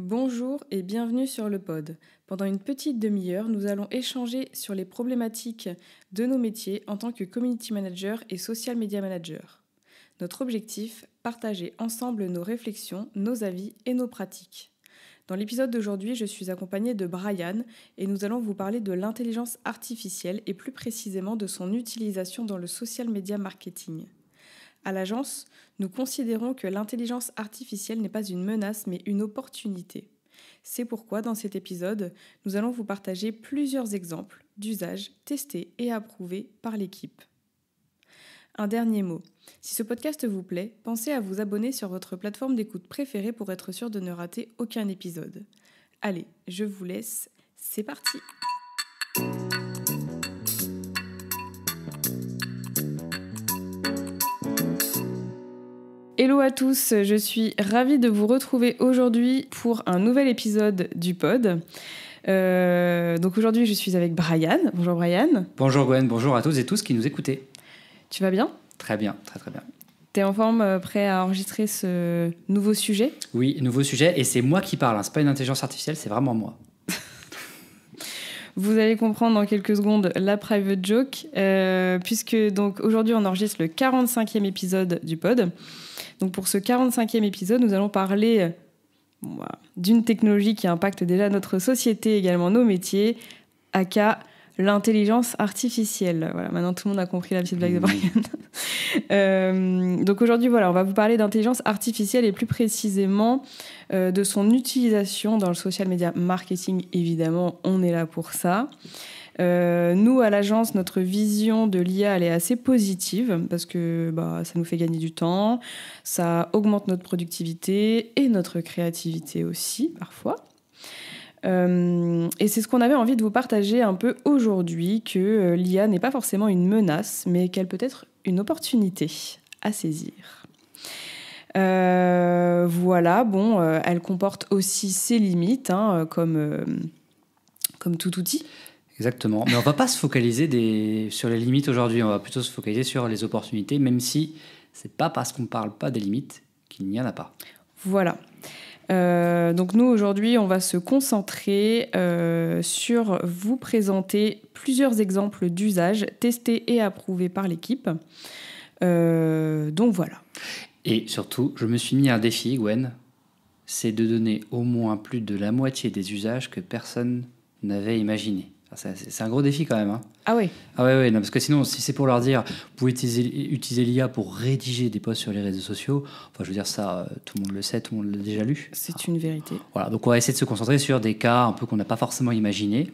Bonjour et bienvenue sur le pod. Pendant une petite demi-heure, nous allons échanger sur les problématiques de nos métiers en tant que community manager et social media manager. Notre objectif, partager ensemble nos réflexions, nos avis et nos pratiques. Dans l'épisode d'aujourd'hui, je suis accompagnée de Brian et nous allons vous parler de l'intelligence artificielle et plus précisément de son utilisation dans le social media marketing. À l'agence, nous considérons que l'intelligence artificielle n'est pas une menace mais une opportunité. C'est pourquoi dans cet épisode, nous allons vous partager plusieurs exemples d'usages testés et approuvés par l'équipe. Un dernier mot. Si ce podcast vous plaît, pensez à vous abonner sur votre plateforme d'écoute préférée pour être sûr de ne rater aucun épisode. Allez, je vous laisse, c'est parti! Hello à tous, je suis ravie de vous retrouver aujourd'hui pour un nouvel épisode du pod. Donc aujourd'hui je suis avec Brian. Bonjour Brian. Bonjour Gwen, bonjour à tous et tous qui nous écoutez. Tu vas bien ? Très bien, très bien. T'es en forme, prêt à enregistrer ce nouveau sujet ? Oui, nouveau sujet, et c'est moi qui parle, hein. C'est pas une intelligence artificielle, c'est vraiment moi. Vous allez comprendre dans quelques secondes la private joke, puisque donc aujourd'hui on enregistre le 45e épisode du pod. Donc pour ce 45e épisode, nous allons parler d'une technologie qui impacte déjà notre société, également nos métiers, aka l'intelligence artificielle. Voilà, maintenant tout le monde a compris la petite blague de Brian. Donc aujourd'hui, voilà, on va vous parler d'intelligence artificielle et plus précisément de son utilisation dans le social media marketing. Évidemment, on est là pour ça. Nous, à l'agence, notre vision de l'IA, elle est assez positive parce que ça nous fait gagner du temps, ça augmente notre productivité et notre créativité aussi, parfois. Et c'est ce qu'on avait envie de vous partager un peu aujourd'hui, que l'IA n'est pas forcément une menace, mais qu'elle peut être une opportunité à saisir. Voilà, elle comporte aussi ses limites, comme tout outil. Exactement, mais on va pas se focaliser sur les limites aujourd'hui, on va plutôt se focaliser sur les opportunités, même si c'est pas parce qu'on parle pas des limites qu'il n'y en a pas. Voilà. Donc nous, aujourd'hui, on va se concentrer sur vous présenter plusieurs exemples d'usages testés et approuvés par l'équipe. Donc voilà. Et surtout, je me suis mis un défi, Gwen, c'est de donner au moins plus de la moitié des usages que personne n'avait imaginé. C'est un gros défi quand même. Hein. Ah oui. Ah ouais, non, parce que sinon, si c'est pour leur dire, vous pouvez utiliser l'IA pour rédiger des posts sur les réseaux sociaux, enfin, je veux dire ça, tout le monde le sait, tout le monde l'a déjà lu. C'est une vérité. Voilà, donc on va essayer de se concentrer sur des cas un peu qu'on n'a pas forcément imaginés.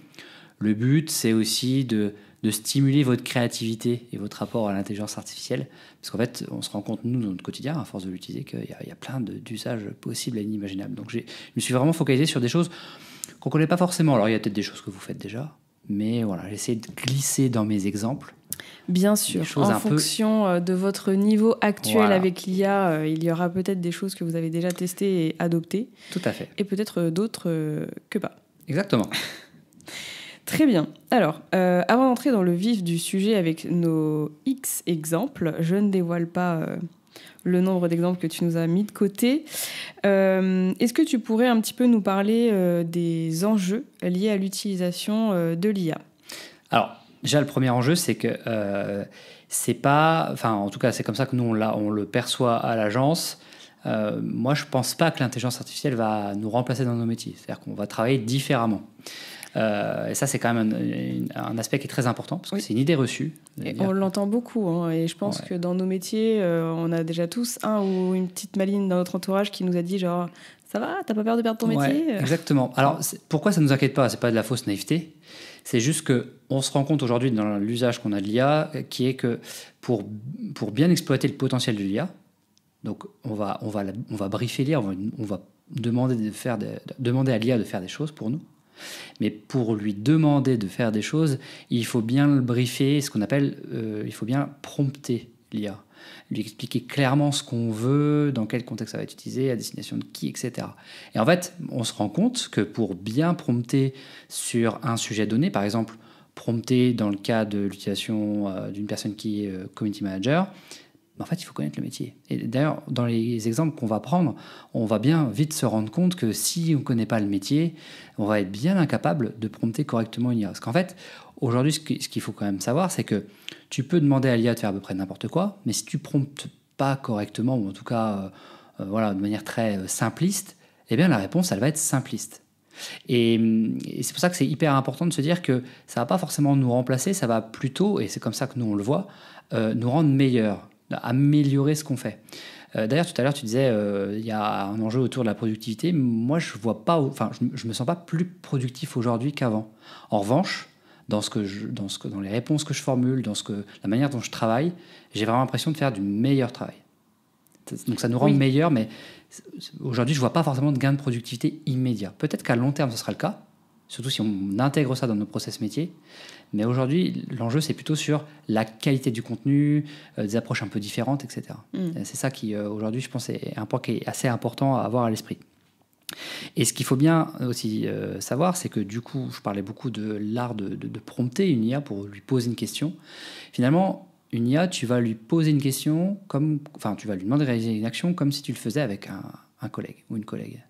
Le but, c'est aussi de stimuler votre créativité et votre rapport à l'intelligence artificielle, parce qu'en fait, on se rend compte, nous, dans notre quotidien, à force de l'utiliser, qu'il y a plein d'usages possibles et inimaginables. Donc je me suis vraiment focalisé sur des choses qu'on ne connaît pas forcément. Alors il y a peut-être des choses que vous faites déjà, mais voilà, j'essaie de glisser dans mes exemples. Bien sûr, en fonction de votre niveau actuel avec l'IA, il y aura peut-être des choses que vous avez déjà testées et adoptées. Tout à fait. Et peut-être d'autres que pas. Exactement. Très bien. Alors, avant d'entrer dans le vif du sujet avec nos X exemples, je ne dévoile pas le nombre d'exemples que tu nous as mis de côté. Est-ce que tu pourrais un petit peu nous parler des enjeux liés à l'utilisation de l'IA ? Alors, déjà, le premier enjeu, c'est que c'est pas... Enfin, en tout cas, c'est comme ça que nous, on le perçoit à l'agence. Moi, je pense pas que l'intelligence artificielle va nous remplacer dans nos métiers. C'est-à-dire qu'on va travailler différemment. Et ça, c'est quand même un aspect qui est très important, parce que c'est une idée reçue. Et on l'entend beaucoup, et je pense que dans nos métiers, on a déjà tous un ou une petite maline dans notre entourage qui nous a dit genre « ça va, t'as pas peur de perdre ton métier ?» Exactement. Alors, pourquoi ça nous inquiète pas ? C'est pas de la fausse naïveté. C'est juste qu'on se rend compte aujourd'hui dans l'usage qu'on a de l'IA, qui est que pour bien exploiter le potentiel de l'IA, donc on va briefer l'IA, on va demander à l'IA de faire des choses pour nous. Mais pour lui demander de faire des choses, il faut bien le briefer, ce qu'on appelle, il faut bien prompter l'IA. Lui expliquer clairement ce qu'on veut, dans quel contexte ça va être utilisé, à destination de qui, etc. Et en fait, on se rend compte que pour bien prompter sur un sujet donné, par exemple, prompter dans le cas de l'utilisation d'une personne qui est community manager, Mais en fait, il faut connaître le métier. Et d'ailleurs, dans les exemples qu'on va prendre, on va bien vite se rendre compte que si on ne connaît pas le métier, on va être bien incapable de prompter correctement une IA. Parce qu'en fait, aujourd'hui, ce qu'il faut quand même savoir, c'est que tu peux demander à l'IA de faire à peu près n'importe quoi, mais si tu promptes pas correctement, ou en tout cas voilà, de manière très simpliste, eh bien la réponse, elle va être simpliste. Et c'est pour ça que c'est hyper important de se dire que ça ne va pas forcément nous remplacer, ça va plutôt, et c'est comme ça que nous on le voit, nous rendre meilleurs, améliorer ce qu'on fait. D'ailleurs, tout à l'heure, tu disais il y a un enjeu autour de la productivité. Moi, je vois pas, enfin, je me sens pas plus productif aujourd'hui qu'avant. En revanche, dans les réponses que je formule, la manière dont je travaille, j'ai vraiment l'impression de faire du meilleur travail. Donc ça nous rend meilleurs, mais aujourd'hui, je ne vois pas forcément de gain de productivité immédiat. Peut-être qu'à long terme, ce sera le cas, surtout si on intègre ça dans nos process métiers. Mais aujourd'hui, l'enjeu, c'est plutôt sur la qualité du contenu, des approches un peu différentes, etc. C'est ça qui, aujourd'hui, je pense, est un point qui est assez important à avoir à l'esprit. Et ce qu'il faut bien aussi savoir, c'est que du coup, je parlais beaucoup de l'art de prompter une IA pour lui poser une question. Finalement, une IA, tu vas lui poser une question, tu vas lui demander de réaliser une action comme si tu le faisais avec un collègue ou une collègue.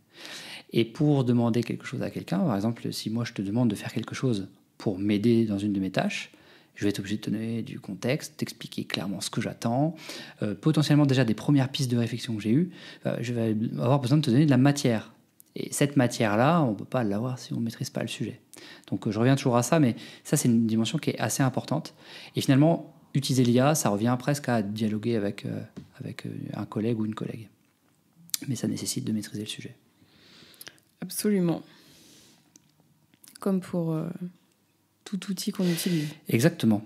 Et pour demander quelque chose à quelqu'un, par exemple, si moi je te demande de faire quelque chose pour m'aider dans une de mes tâches, je vais être obligé de te donner du contexte, t'expliquer clairement ce que j'attends, potentiellement déjà des premières pistes de réflexion que j'ai eues. Je vais avoir besoin de te donner de la matière. Et cette matière-là, on ne peut pas l'avoir si on ne maîtrise pas le sujet. Donc je reviens toujours à ça, mais ça c'est une dimension qui est assez importante. Et finalement, utiliser l'IA, ça revient presque à dialoguer avec un collègue ou une collègue. Mais ça nécessite de maîtriser le sujet. Absolument. Comme pour tout outil qu'on utilise. Exactement.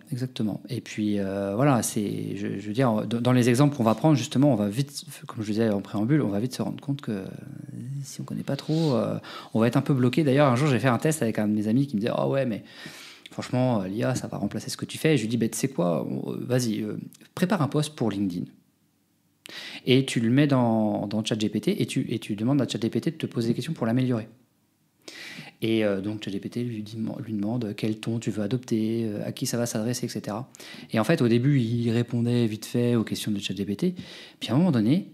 Et puis voilà, je veux dire, dans les exemples qu'on va prendre, justement, on va vite, comme je disais en préambule, on va vite se rendre compte que si on ne connaît pas trop, on va être un peu bloqué. D'ailleurs, un jour, j'ai fait un test avec un de mes amis qui me disait « Ah ouais, mais franchement, l'IA, ça va remplacer ce que tu fais. » Et je lui dis, tu sais quoi, vas-y, prépare un post pour LinkedIn. Et tu le mets dans ChatGPT et tu demandes à ChatGPT de te poser des questions pour l'améliorer. Et donc ChatGPT lui demande quel ton tu veux adopter, à qui ça va s'adresser, etc. Et en fait, au début, il répondait vite fait aux questions de ChatGPT. Puis à un moment donné,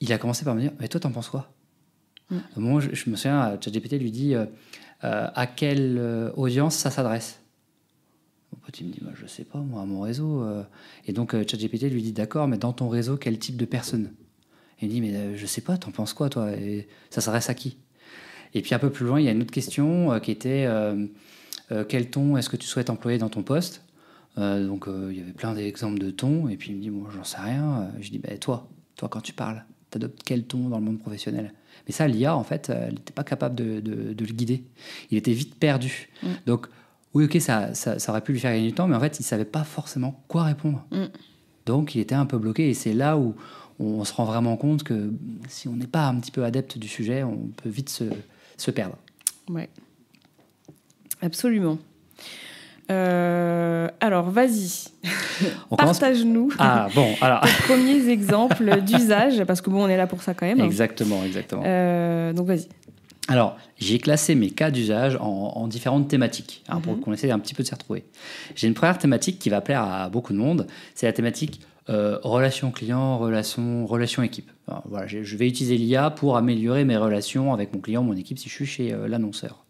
il a commencé par me dire, mais toi, t'en penses quoi ? Moi, je me souviens, ChatGPT lui dit, à quelle audience ça s'adresse ? Mon pote, il me dit, je sais pas, moi, à mon réseau. Et donc, ChatGPT lui dit, d'accord, mais dans ton réseau, quel type de personne ? Et il me dit, mais je sais pas, t'en penses quoi, toi ? Et ça s'adresse à qui ? Et puis, un peu plus loin, il y a une autre question qui était, quel ton est-ce que tu souhaites employer dans ton poste ? Donc, il y avait plein d'exemples de tons. Et puis, il me dit, moi, j'en sais rien. Je dis, toi, quand tu parles, t'adoptes quel ton dans le monde professionnel ? Mais ça, l'IA, en fait, elle n'était pas capable de le guider. Il était vite perdu. Donc, oui, ok, ça aurait pu lui faire gagner du temps, mais en fait, il ne savait pas forcément quoi répondre. Donc, il était un peu bloqué. Et c'est là où on se rend vraiment compte que si on n'est pas un petit peu adepte du sujet, on peut vite se perdre. Ouais, absolument. Alors, vas-y, partage-nous tes premiers exemples d'usage, parce que on est là pour ça quand même. Exactement. Donc, vas-y. Alors, j'ai classé mes cas d'usage en différentes thématiques, pour qu'on essaie un petit peu de s'y retrouver. J'ai une première thématique qui va plaire à beaucoup de monde, c'est la thématique relation client, relation équipe. Alors, voilà, je vais utiliser l'IA pour améliorer mes relations avec mon client, mon équipe, si je suis chez l'annonceur.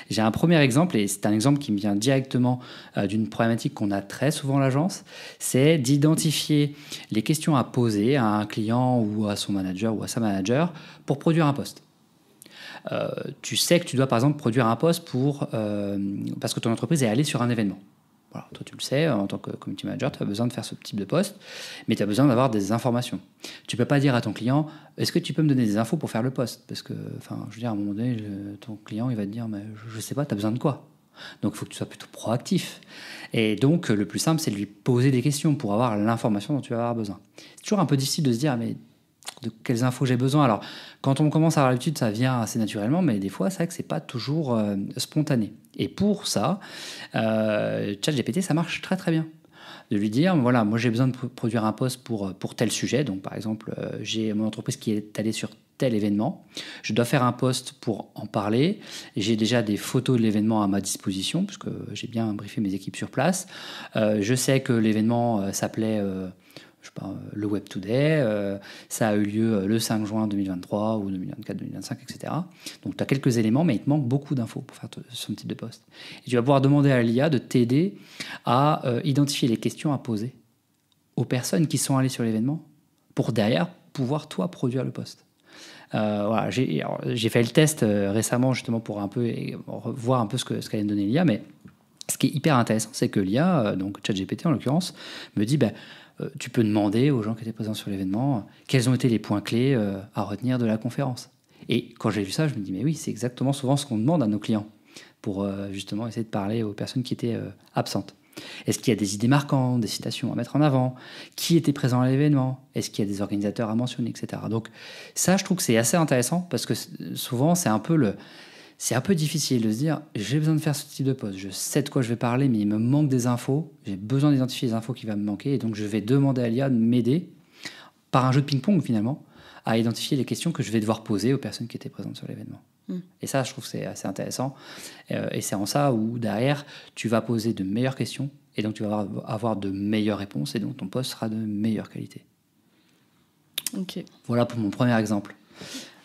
J'ai un premier exemple, et c'est un exemple qui me vient directement d'une problématique qu'on a très souvent à l'agence, c'est d'identifier les questions à poser à un client ou à son manager ou à sa manager pour produire un post. Tu sais que tu dois par exemple produire un post parce que ton entreprise est allée sur un événement. Voilà, toi tu le sais, en tant que community manager, tu as besoin de faire ce type de post, mais tu as besoin d'avoir des informations. Tu ne peux pas dire à ton client, est-ce que tu peux me donner des infos pour faire le post ? Parce que, je veux dire, à un moment donné, ton client il va te dire, mais je ne sais pas, tu as besoin de quoi ? Donc il faut que tu sois plutôt proactif. Et donc le plus simple, c'est de lui poser des questions pour avoir l'information dont tu vas avoir besoin. C'est toujours un peu difficile de se dire, mais de quelles infos j'ai besoin. Alors, quand on commence à avoir l'habitude, ça vient assez naturellement, mais des fois, c'est vrai que c'est pas toujours spontané. Et pour ça, ChatGPT, ça marche très très bien. De lui dire, voilà, moi j'ai besoin de produire un post pour tel sujet. Donc, par exemple, j'ai mon entreprise qui est allée sur tel événement. Je dois faire un post pour en parler. J'ai déjà des photos de l'événement à ma disposition, puisque j'ai bien briefé mes équipes sur place. Je sais que l'événement s'appelait... je sais pas, le Web Today, ça a eu lieu le 5 juin 2023 ou 2024, 2025, etc. Donc tu as quelques éléments, mais il te manque beaucoup d'infos pour faire son type de post. Et tu vas pouvoir demander à l'IA de t'aider à identifier les questions à poser aux personnes qui sont allées sur l'événement pour derrière pouvoir, toi, produire le post. Voilà, j'ai fait le test récemment justement pour un peu voir un peu ce qu'allait me donner l'IA, mais ce qui est hyper intéressant, c'est que l'IA, donc ChatGPT en l'occurrence, me dit tu peux demander aux gens qui étaient présents sur l'événement quels ont été les points clés à retenir de la conférence. Et quand j'ai vu ça, je me dis mais oui, c'est exactement souvent ce qu'on demande à nos clients pour justement essayer de parler aux personnes qui étaient absentes. Est-ce qu'il y a des idées marquantes, des citations à mettre en avant? Qui était présent à l'événement? Est-ce qu'il y a des organisateurs à mentionner, etc. Donc ça, je trouve que c'est assez intéressant parce que souvent, c'est un peu difficile de se dire j'ai besoin de faire ce type de poste, je sais de quoi je vais parler, mais il me manque des infos, j'ai besoin d'identifier les infos qui vont me manquer, et donc je vais demander à l'IA de m'aider par un jeu de ping-pong finalement à identifier les questions que je vais devoir poser aux personnes qui étaient présentes sur l'événement. Et ça, je trouve que c'est assez intéressant. Et c'est en ça où, derrière, tu vas poser de meilleures questions et donc tu vas avoir de meilleures réponses et donc ton post sera de meilleure qualité. Ok. Voilà pour mon premier exemple.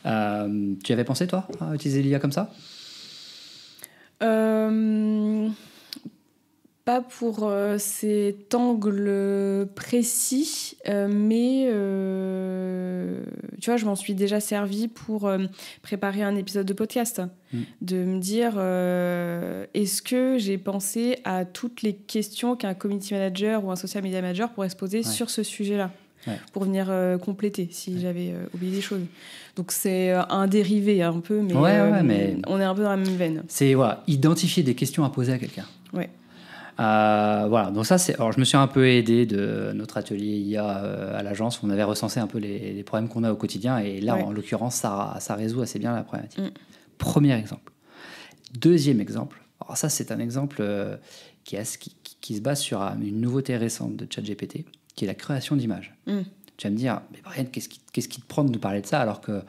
Tu avais pensé, toi, à utiliser l'IA comme ça ? Pas pour cet angle précis, mais tu vois, je m'en suis déjà servi pour préparer un épisode de podcast. De me dire, est-ce que j'ai pensé à toutes les questions qu'un community manager ou un social media manager pourrait se poser sur ce sujet-là, pour venir compléter si j'avais oublié des choses. Donc c'est un dérivé un peu, mais, mais on est un peu dans la même veine. C'est identifier des questions à poser à quelqu'un. Ouais. Voilà, donc ça, alors je me suis un peu aidé de notre atelier IA à l'agence. On avait recensé un peu les problèmes qu'on a au quotidien, et là, en l'occurrence, ça résout assez bien la problématique. Premier exemple. Deuxième exemple. Alors ça, c'est un exemple qui se base sur une nouveauté récente de ChatGPT, qui est la création d'images. Tu vas me dire, mais Brian, qu'est-ce qui te prend de nous parler de ça alors qu'à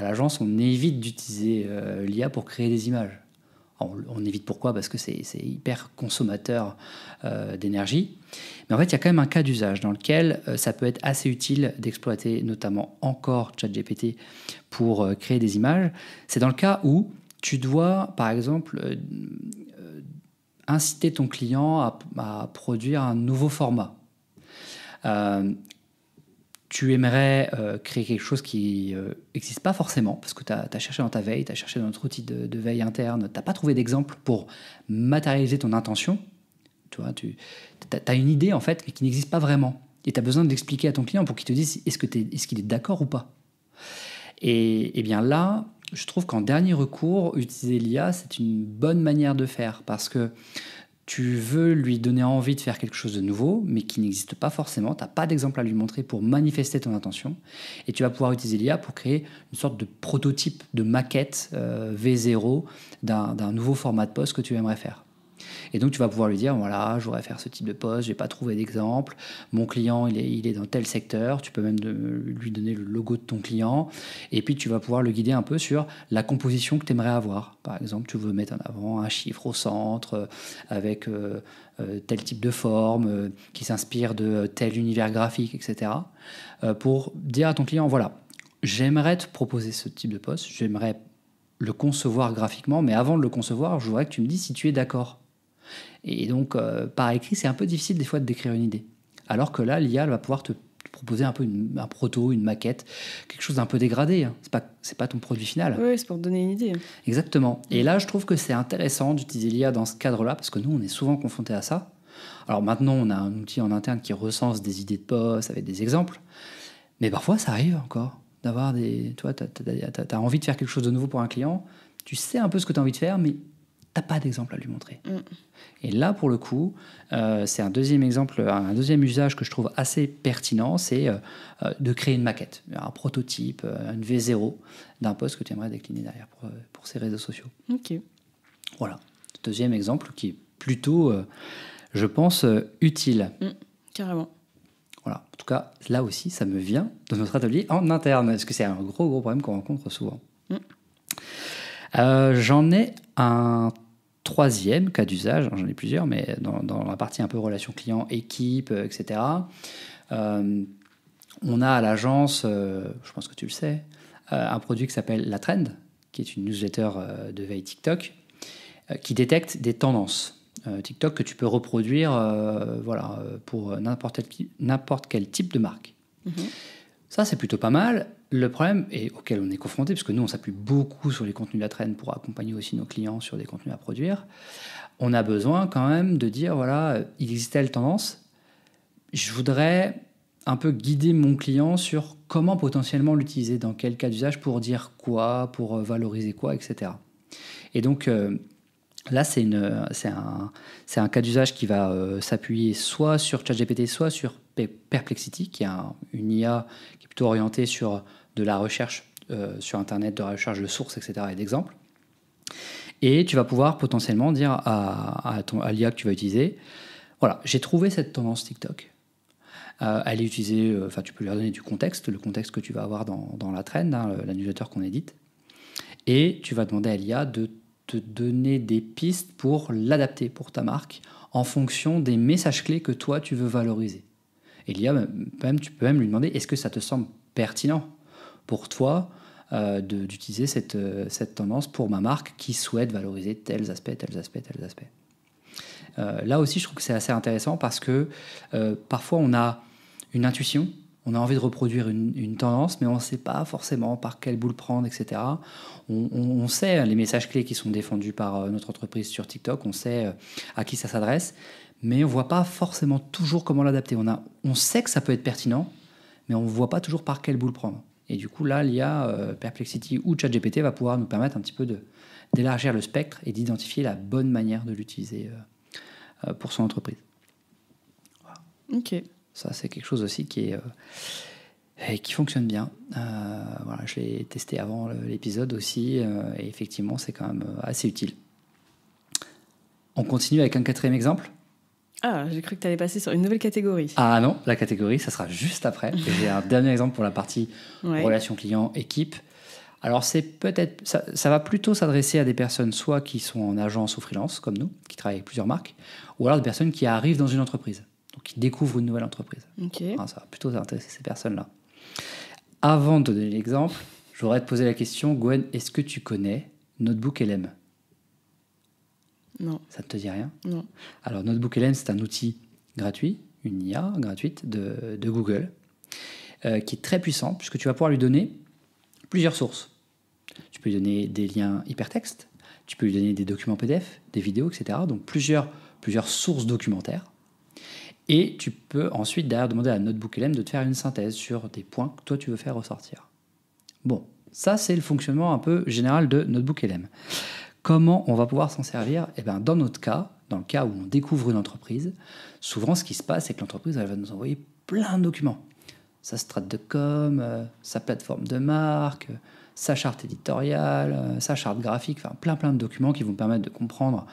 l'agence, on évite d'utiliser l'IA pour créer des images. On évite pourquoi ? Parce que c'est hyper consommateur d'énergie. Mais en fait, il y a quand même un cas d'usage dans lequel ça peut être assez utile d'exploiter notamment encore ChatGPT pour créer des images. C'est dans le cas où tu dois, par exemple, inciter ton client à produire un nouveau format. Tu aimerais créer quelque chose qui n'existe pas forcément, parce que tu as cherché dans ta veille, tu as cherché dans notre outil de veille interne, tu n'as pas trouvé d'exemple pour matérialiser ton intention. Tu vois, tu as une idée, en fait, mais qui n'existe pas vraiment. Et tu as besoin de l'expliquer à ton client pour qu'il te dise est-ce qu'il est d'accord ou pas. Et bien là, je trouve qu'en dernier recours, utiliser l'IA, c'est une bonne manière de faire, parce que tu veux lui donner envie de faire quelque chose de nouveau, mais qui n'existe pas forcément. Tu n'as pas d'exemple à lui montrer pour manifester ton intention. Et tu vas pouvoir utiliser l'IA pour créer une sorte de prototype, de maquette V0 d'un nouveau format de post que tu aimerais faire. Et donc, tu vas pouvoir lui dire, voilà, je voudrais faire ce type de poste, je n'ai pas trouvé d'exemple, mon client, il est dans tel secteur, tu peux même lui donner le logo de ton client, et puis tu vas pouvoir le guider un peu sur la composition que tu aimerais avoir. Par exemple, tu veux mettre en avant un chiffre au centre, avec tel type de forme, qui s'inspire de tel univers graphique, etc. Pour dire à ton client, voilà, j'aimerais te proposer ce type de poste, j'aimerais le concevoir graphiquement, mais avant de le concevoir, je voudrais que tu me dises si tu es d'accord. Et donc, par écrit, c'est un peu difficile des fois de décrire une idée. Alors que là, l'IA va pouvoir te proposer un peu un proto, une maquette, quelque chose d'un peu dégradé. Hein. C'est pas ton produit final. Oui, c'est pour te donner une idée. Exactement. Et là, je trouve que c'est intéressant d'utiliser l'IA dans ce cadre-là, parce que nous, on est souvent confrontés à ça. Alors maintenant, on a un outil en interne qui recense des idées de poste avec des exemples. Mais parfois, ça arrive encore d'avoir des... Tu vois, t'as envie de faire quelque chose de nouveau pour un client, tu sais un peu ce que tu as envie de faire, mais t'as pas d'exemple à lui montrer. Et là, pour le coup, c'est un deuxième exemple, un deuxième usage que je trouve assez pertinent, c'est de créer une maquette, un prototype, une V0 d'un post que tu aimerais décliner derrière pour ces réseaux sociaux. Ok. Voilà. Deuxième exemple qui est plutôt, je pense, utile. Carrément. Voilà. En tout cas, là aussi, ça me vient de notre atelier en interne, parce que c'est un gros problème qu'on rencontre souvent. J'en ai un troisième cas d'usage, j'en ai plusieurs, mais dans la partie un peu relation client, équipe, etc. On a à l'agence, je pense que tu le sais, un produit qui s'appelle La Trend, qui est une newsletter de veille TikTok, qui détecte des tendances TikTok que tu peux reproduire pour n'importe quel type de marque. Ça, c'est plutôt pas mal. Le problème, et auquel on est confronté, parce que nous, on s'appuie beaucoup sur les contenus de La Trend pour accompagner aussi nos clients sur des contenus à produire, on a besoin quand même de dire, voilà, il existe telle tendance, je voudrais un peu guider mon client sur comment potentiellement l'utiliser, dans quel cas d'usage, pour dire quoi, pour valoriser quoi, etc. Et donc, là, c'est un cas d'usage qui va s'appuyer soit sur ChatGPT, soit sur Perplexity, qui est une IA qui est plutôt orientée sur de la recherche sur Internet, de la recherche de sources, etc. et d'exemples. Et tu vas pouvoir potentiellement dire à l'IA que tu vas utiliser, voilà, j'ai trouvé cette tendance TikTok. Elle est utilisée, tu peux lui donner du contexte, le contexte que tu vas avoir dans la trend, la newsletter qu'on édite. Et tu vas demander à l'IA de te donner des pistes pour l'adapter pour ta marque en fonction des messages clés que toi tu veux valoriser. Et l'IA, tu peux même lui demander, est-ce que ça te semble pertinent pour toi d'utiliser cette tendance pour ma marque qui souhaite valoriser tels aspects. Là aussi, je trouve que c'est assez intéressant parce que parfois on a une intuition, on a envie de reproduire une tendance, mais on ne sait pas forcément par quelle boule prendre, etc. On sait les messages clés qui sont défendus par notre entreprise sur TikTok, on sait à qui ça s'adresse, mais on ne voit pas forcément toujours comment l'adapter. On sait que ça peut être pertinent, mais on ne voit pas toujours par quelle boule prendre. Et du coup, là, l'IA, Perplexity ou ChatGPT va pouvoir nous permettre un petit peu d'élargir le spectre et d'identifier la bonne manière de l'utiliser pour son entreprise. Voilà. Ok. Ça, c'est quelque chose aussi qui fonctionne bien. Je l'ai testé avant l'épisode aussi, et effectivement, c'est quand même assez utile. On continue avec un quatrième exemple. Ah, j'ai cru que tu allais passer sur une nouvelle catégorie. Ah non, la catégorie, ça sera juste après. J'ai un dernier exemple pour la partie relation client, équipe. Alors, c'est peut-être, ça va plutôt s'adresser à des personnes soit qui sont en agence ou freelance, comme nous, qui travaillent avec plusieurs marques, ou alors des personnes qui arrivent dans une entreprise, donc qui découvrent une nouvelle entreprise. Okay. Alors, ça va plutôt intéresser ces personnes-là. Avant de te donner l'exemple, je voudrais te poser la question, Gwen, est-ce que tu connais NotebookLM ? Non. Ça ne te dit rien ? Non. Alors, NotebookLM, c'est un outil gratuit, une IA gratuite de Google, qui est très puissant, puisque tu vas pouvoir lui donner plusieurs sources. Tu peux lui donner des liens hypertextes, tu peux lui donner des documents PDF, des vidéos, etc. Donc, plusieurs sources documentaires. Et tu peux ensuite, derrière, demander à NotebookLM de te faire une synthèse sur des points que toi, tu veux faire ressortir. Bon, ça, c'est le fonctionnement un peu général de NotebookLM. Comment on va pouvoir s'en servir ? Eh bien, dans notre cas, dans le cas où on découvre une entreprise, souvent, ce qui se passe, c'est que l'entreprise, elle va nous envoyer plein de documents. Sa strate de com, sa plateforme de marque, sa charte éditoriale, sa charte graphique, enfin plein de documents qui vont permettre de comprendre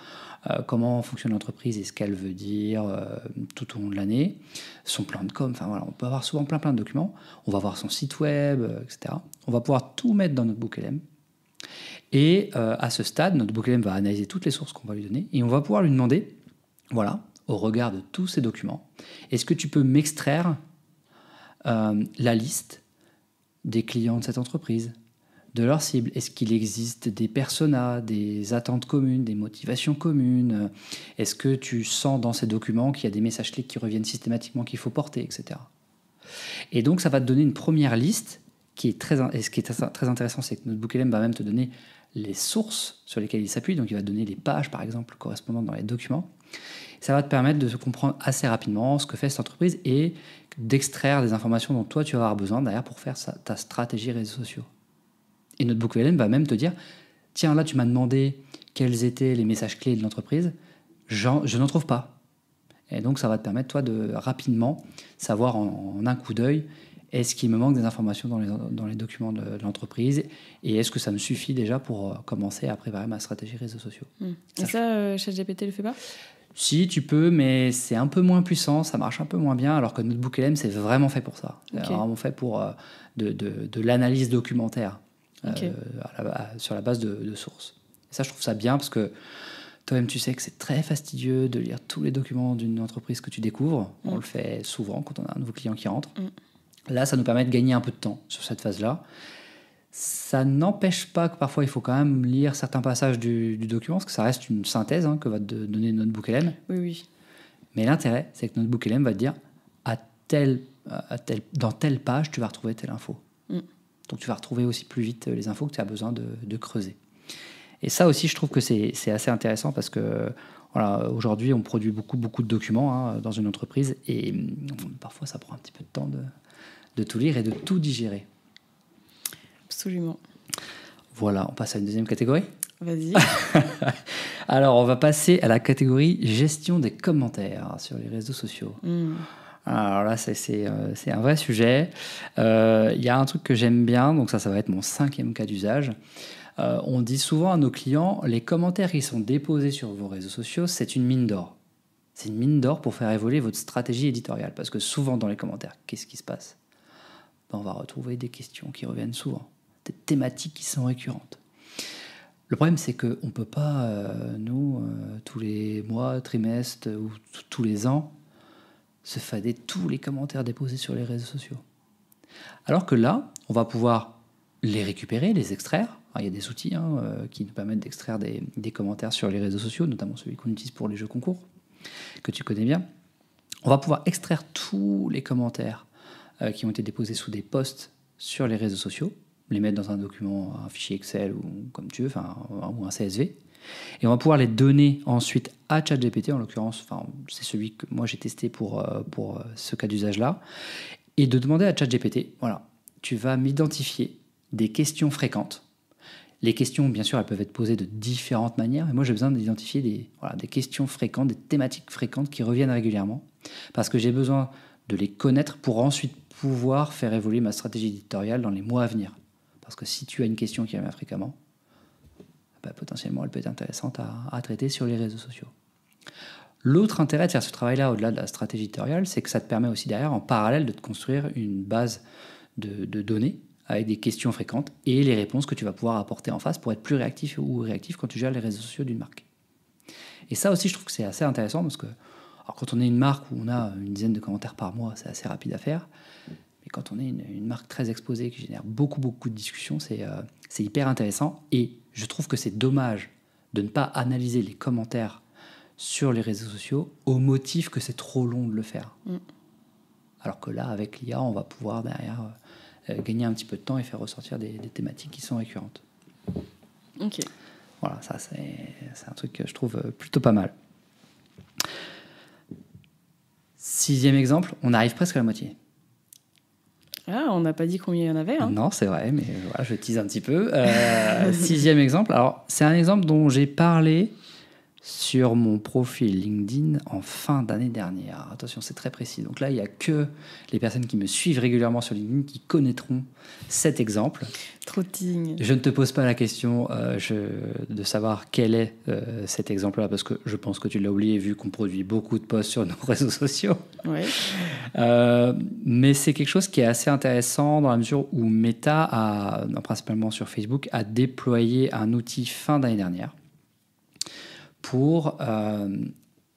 comment fonctionne l'entreprise et ce qu'elle veut dire tout au long de l'année, son plan de com, enfin voilà, on peut avoir souvent plein de documents, on va voir son site web, etc. On va pouvoir tout mettre dans NotebookLM. Et à ce stade, NotebookLM va analyser toutes les sources qu'on va lui donner et on va pouvoir lui demander, voilà, au regard de tous ces documents, est-ce que tu peux m'extraire la liste des clients de cette entreprise, de leur cible. Est-ce qu'il existe des personas, des attentes communes, des motivations communes ? Est-ce que tu sens dans ces documents qu'il y a des messages clés qui reviennent systématiquement qu'il faut porter, etc. Et donc, ça va te donner une première liste qui est et ce qui est très intéressant, c'est que NotebookLM va même te donner les sources sur lesquelles il s'appuie. Donc, il va te donner les pages, par exemple, correspondantes dans les documents. Ça va te permettre de comprendre assez rapidement ce que fait cette entreprise et d'extraire des informations dont toi, tu vas avoir besoin derrière pour faire ta stratégie réseaux sociaux. Et NotebookLM va même te dire, tiens, là, tu m'as demandé quels étaient les messages clés de l'entreprise. Je n'en trouve pas. Et donc, ça va te permettre, toi, de rapidement savoir en un coup d'œil, est-ce qu'il me manque des informations dans les documents de l'entreprise et est-ce que ça me suffit déjà pour commencer à préparer ma stratégie réseaux sociaux. Et ça, ChatGPT le fait pas ? Si, tu peux, mais c'est un peu moins puissant, ça marche un peu moins bien, alors que NotebookLM, c'est vraiment fait pour ça. Okay. C'est vraiment fait pour de l'analyse documentaire sur la base de sources. Et ça, je trouve ça bien parce que Toi-même, tu sais que c'est très fastidieux de lire tous les documents d'une entreprise que tu découvres. On le fait souvent quand on a un nouveau client qui rentre. Là, ça nous permet de gagner un peu de temps sur cette phase-là. Ça n'empêche pas que parfois, il faut quand même lire certains passages du document, parce que ça reste une synthèse que va te donner Notebook LM. Oui. Mais l'intérêt, c'est que Notebook LM va te dire dans telle page, tu vas retrouver telle info. Donc, tu vas retrouver aussi plus vite les infos que tu as besoin de creuser. Et ça aussi, je trouve que c'est assez intéressant parce que voilà, aujourd'hui, on produit beaucoup de documents dans une entreprise et parfois, ça prend un petit peu de temps de tout lire et de tout digérer. Absolument. Voilà, on passe à une deuxième catégorie. Vas-y. Alors, on va passer à la catégorie gestion des commentaires sur les réseaux sociaux. Alors là, c'est un vrai sujet. Il y a un truc que j'aime bien, donc ça va être mon 5e cas d'usage. On dit souvent à nos clients, les commentaires qui sont déposés sur vos réseaux sociaux, c'est une mine d'or. C'est une mine d'or pour faire évoluer votre stratégie éditoriale. Parce que souvent dans les commentaires, qu'est-ce qui se passe ? On va retrouver des questions qui reviennent souvent, des thématiques qui sont récurrentes. Le problème, c'est qu'on ne peut pas, tous les mois, trimestres ou tous les ans, se fader tous les commentaires déposés sur les réseaux sociaux. Alors que là, on va pouvoir les récupérer, les extraire. Alors, il y a des outils qui nous permettent d'extraire des commentaires sur les réseaux sociaux, notamment celui qu'on utilise pour les jeux concours, que tu connais bien. On va pouvoir extraire tous les commentaires qui ont été déposés sous des posts sur les réseaux sociaux, les mettre dans un document, un fichier Excel ou comme tu veux, ou un CSV. Et on va pouvoir les donner ensuite à ChatGPT, en l'occurrence, c'est celui que moi j'ai testé pour ce cas d'usage-là, et de demander à ChatGPT, voilà, tu vas m'identifier des questions fréquentes. Les questions, bien sûr, elles peuvent être posées de différentes manières, mais moi j'ai besoin d'identifier des questions fréquentes, des thématiques fréquentes qui reviennent régulièrement, parce que j'ai besoin de les connaître pour ensuite pouvoir faire évoluer ma stratégie éditoriale dans les mois à venir. Parce que si tu as une question qui revient fréquemment, potentiellement elle peut être intéressante à traiter sur les réseaux sociaux. L'autre intérêt de faire ce travail-là au-delà de la stratégie éditoriale, c'est que ça te permet aussi derrière, en parallèle, de te construire une base de données avec des questions fréquentes et les réponses que tu vas pouvoir apporter en face pour être plus réactif ou réactif quand tu gères les réseaux sociaux d'une marque. Et ça aussi, je trouve que c'est assez intéressant parce que quand on est une marque où on a une dizaine de commentaires par mois, c'est assez rapide à faire. Mais quand on est une marque très exposée qui génère beaucoup de discussions, c'est hyper intéressant. Et je trouve que c'est dommage de ne pas analyser les commentaires sur les réseaux sociaux au motif que c'est trop long de le faire. Alors que là, avec l'IA, on va pouvoir derrière gagner un petit peu de temps et faire ressortir des thématiques qui sont récurrentes. Ok. Voilà, ça c'est un truc que je trouve plutôt pas mal. 6e exemple, on arrive presque à la moitié. Ah, on n'a pas dit combien il y en avait. Non, c'est vrai, mais voilà, je tease un petit peu. 6e exemple, alors c'est un exemple dont j'ai parlé sur mon profil LinkedIn en fin d'année dernière. Attention, c'est très précis. Donc là, il n'y a que les personnes qui me suivent régulièrement sur LinkedIn qui connaîtront cet exemple. Trop de teasing. Je ne te pose pas la question de savoir quel est cet exemple-là, parce que je pense que tu l'as oublié vu qu'on produit beaucoup de posts sur nos réseaux sociaux. Ouais. Mais c'est quelque chose qui est assez intéressant dans la mesure où Meta, principalement sur Facebook, a déployé un outil fin d'année dernière pour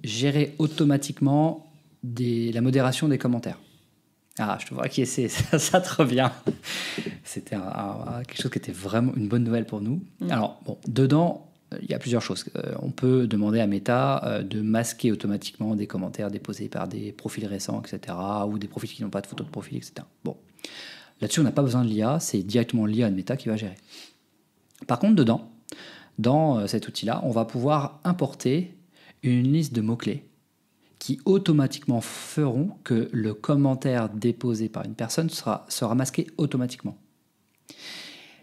gérer automatiquement la modération des commentaires. Ah, je te vois qui c'est, ça te revient. C'était quelque chose qui était vraiment une bonne nouvelle pour nous. Alors, dedans, il y a plusieurs choses. On peut demander à Meta de masquer automatiquement des commentaires déposés par des profils récents, etc., ou des profils qui n'ont pas de photo de profil, etc. Bon, là-dessus, on n'a pas besoin de l'IA, c'est directement l'IA de Meta qui va gérer. Par contre, dans cet outil-là, on va pouvoir importer une liste de mots-clés qui automatiquement feront que le commentaire déposé par une personne sera masqué automatiquement.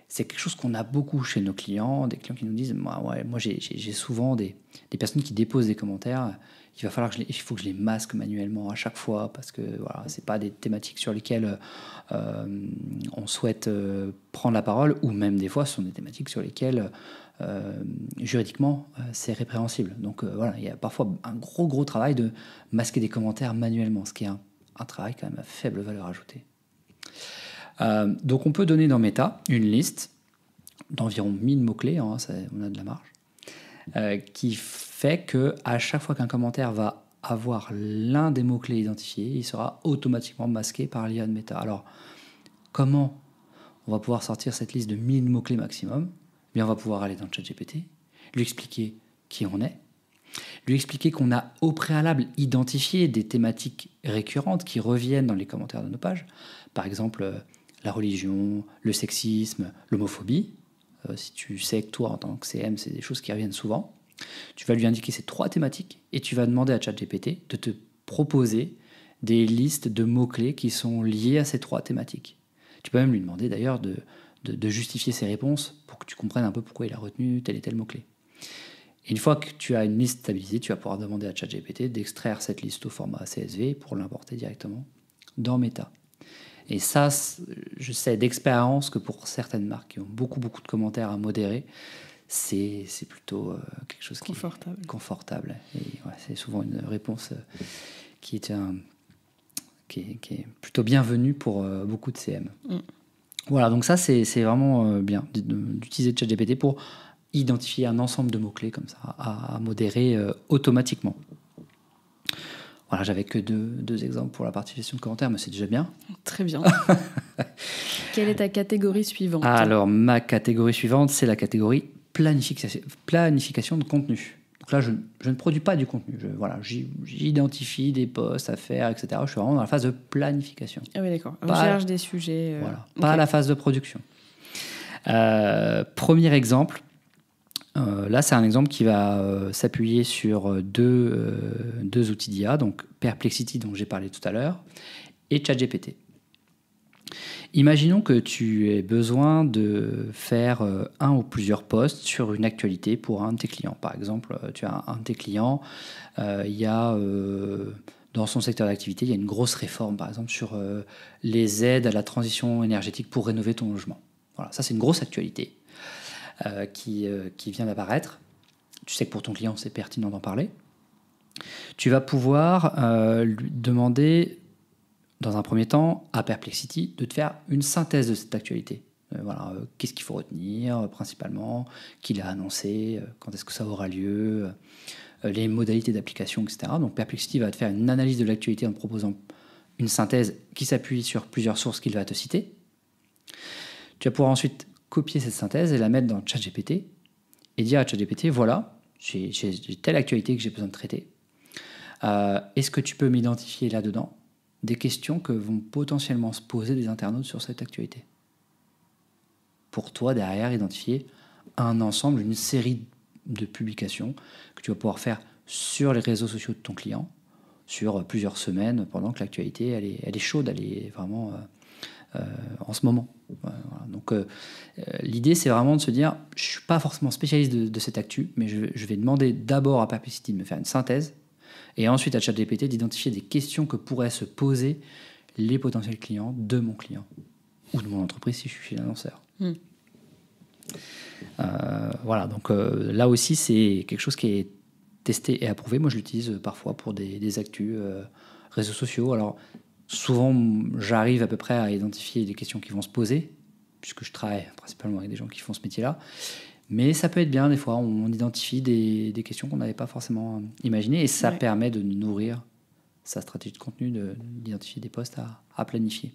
C'est quelque chose qu'on a beaucoup chez nos clients, des clients qui nous disent moi j'ai souvent des personnes qui déposent des commentaires, il faut que je les masque manuellement à chaque fois parce que voilà, c'est pas des thématiques sur lesquelles on souhaite prendre la parole, ou même des fois ce sont des thématiques sur lesquelles juridiquement c'est répréhensible. Donc voilà, il y a parfois un gros travail de masquer des commentaires manuellement, ce qui est un travail quand même à faible valeur ajoutée. Donc on peut donner dans Meta une liste d'environ 1000 mots-clés, on a de la marge, qui fait qu'à chaque fois qu'un commentaire va avoir l'un des mots-clés identifiés, il sera automatiquement masqué par l'IA de Meta. Alors, comment on va pouvoir sortir cette liste de 1000 mots-clés maximum? Eh bien, on va pouvoir aller dans le ChatGPT, lui expliquer qui on est, lui expliquer qu'on a au préalable identifié des thématiques récurrentes qui reviennent dans les commentaires de nos pages. Par exemple, la religion, le sexisme, l'homophobie. Si tu sais que toi, en tant que CM, c'est des choses qui reviennent souvent, tu vas lui indiquer ces 3 thématiques et tu vas demander à ChatGPT de te proposer des listes de mots-clés qui sont liés à ces 3 thématiques. Tu peux même lui demander d'ailleurs de justifier ses réponses pour que tu comprennes un peu pourquoi il a retenu tel et tel mot-clé. Et une fois que tu as une liste stabilisée, tu vas pouvoir demander à ChatGPT d'extraire cette liste au format CSV pour l'importer directement dans Meta. Et ça, je sais d'expérience que pour certaines marques qui ont beaucoup de commentaires à modérer, c'est plutôt quelque chose qui est confortable. Et ouais, c'est souvent une réponse qui est plutôt bienvenue pour beaucoup de CM. Voilà, donc ça, c'est vraiment bien d'utiliser ChatGPT pour identifier un ensemble de mots-clés comme ça, à modérer automatiquement. Voilà, j'avais que deux exemples pour la partie gestion de commentaires, mais c'est déjà bien. Très bien. Quelle est ta catégorie suivante? Alors, ma catégorie suivante, c'est la catégorie planification de contenu. Donc là, je ne produis pas du contenu. J'identifie des posts à faire, etc. Je suis vraiment dans la phase de planification. Ah oui, d'accord. On cherche des sujets. Voilà, pas la phase de production. Premier exemple. Là, c'est un exemple qui va s'appuyer sur deux outils d'IA, donc Perplexity, dont j'ai parlé tout à l'heure, et ChatGPT. Imaginons que tu aies besoin de faire un ou plusieurs posts sur une actualité pour un de tes clients. Par exemple, tu as un de tes clients, il y a dans son secteur d'activité, il y a une grosse réforme, par exemple, sur les aides à la transition énergétique pour rénover ton logement. Voilà, ça c'est une grosse actualité. Qui vient d'apparaître. Tu sais que pour ton client, c'est pertinent d'en parler. Tu vas pouvoir lui demander, dans un premier temps, à Perplexity, de te faire une synthèse de cette actualité. Qu'est-ce qu'il faut retenir, principalement, qui l'a annoncé, quand est-ce que ça aura lieu, les modalités d'application, etc. Donc Perplexity va te faire une analyse de l'actualité en te proposant une synthèse qui s'appuie sur plusieurs sources qu'il va te citer. Tu vas pouvoir ensuite copier cette synthèse et la mettre dans ChatGPT et dire à ChatGPT, voilà, j'ai telle actualité que j'ai besoin de traiter. Est-ce que tu peux m'identifier là-dedans des questions que vont potentiellement se poser des internautes sur cette actualité? Pour toi, derrière, identifier un ensemble, une série de publications que tu vas pouvoir faire sur les réseaux sociaux de ton client sur plusieurs semaines pendant que l'actualité, elle est chaude, elle est vraiment en ce moment. Voilà. Donc l'idée, c'est vraiment de se dire, je ne suis pas forcément spécialiste de cette actu, mais je vais demander d'abord à Perplexity de me faire une synthèse, et ensuite à ChatGPT d'identifier des questions que pourraient se poser les potentiels clients de mon client, ou de mon entreprise si je suis l'annonceur. Voilà, donc là aussi, c'est quelque chose qui est testé et approuvé. Moi, je l'utilise parfois pour des actus réseaux sociaux. Alors, souvent, j'arrive à peu près à identifier les questions qui vont se poser, puisque je travaille principalement avec des gens qui font ce métier-là. Mais ça peut être bien, des fois, on identifie des questions qu'on n'avait pas forcément imaginées, et ça permet de nourrir sa stratégie de contenu, d'identifier des posts à planifier.